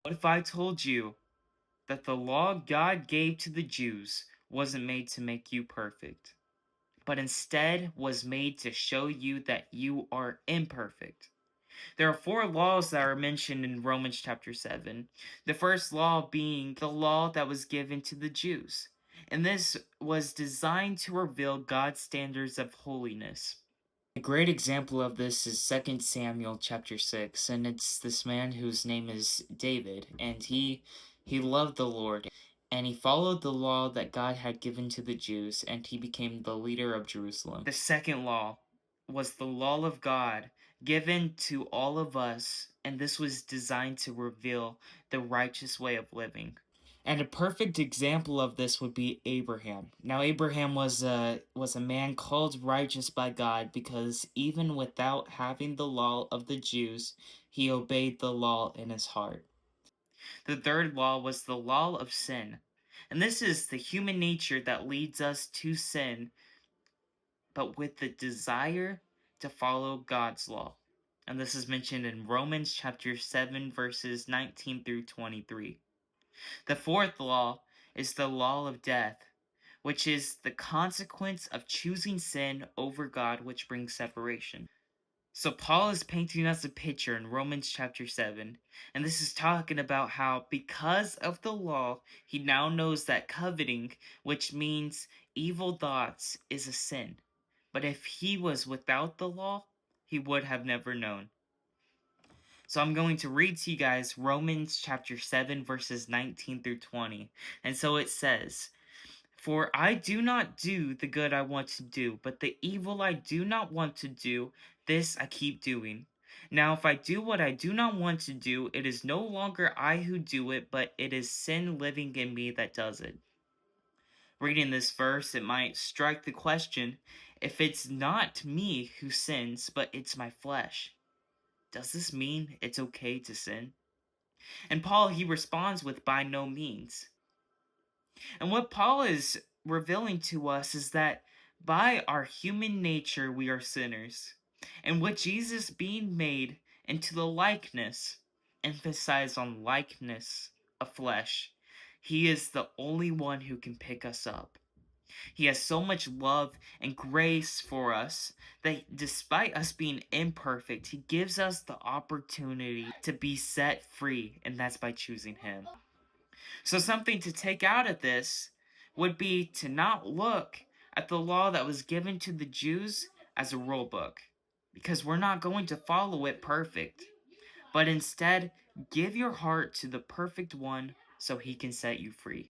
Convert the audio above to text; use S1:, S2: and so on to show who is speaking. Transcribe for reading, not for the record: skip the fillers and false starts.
S1: What if I told you that the law God gave to the Jews wasn't made to make you perfect, but instead was made to show you that you are imperfect? There are four laws that are mentioned in Romans chapter 7. The first law being the law that was given to the Jews. And this was designed to reveal God's standards of holiness. A great example of this is 2 Samuel chapter 6, and it's this man whose name is David, and he loved the Lord, and he followed the law that God had given to the Jews, and he became the leader of Jerusalem. The second law was the law of God given to all of us, and this was designed to reveal the righteous way of living. And a perfect example of this would be Abraham. Now Abraham was a man called righteous by God because even without having the law of the Jews, he obeyed the law in his heart. The third law was the law of sin. And this is the human nature that leads us to sin, but with the desire to follow God's law. And this is mentioned in Romans chapter 7 verses 19 through 23. The fourth law is the law of death, which is the consequence of choosing sin over God, which brings separation. So Paul is painting us a picture in Romans chapter 7, and this is talking about how because of the law, he now knows that coveting, which means evil thoughts, is a sin. But if he was without the law, he would have never known. So I'm going to read to you guys Romans chapter 7 verses 19 through 20. And so it says, "For I do not do the good I want to do, but the evil I do not want to do, this I keep doing. Now if I do what I do not want to do, it is no longer I who do it, but it is sin living in me that does it." Reading this verse, it might strike the question, if it's not me who sins, but it's my flesh, does this mean it's okay to sin? And Paul, he responds with, by no means. And what Paul is revealing to us is that by our human nature, we are sinners. And with Jesus being made into the likeness, emphasize on likeness of flesh, he is the only one who can pick us up. He has so much love and grace for us that despite us being imperfect, he gives us the opportunity to be set free, and that's by choosing him. So something to take out of this would be to not look at the law that was given to the Jews as a rule book, because we're not going to follow it perfect, but instead give your heart to the perfect one so he can set you free.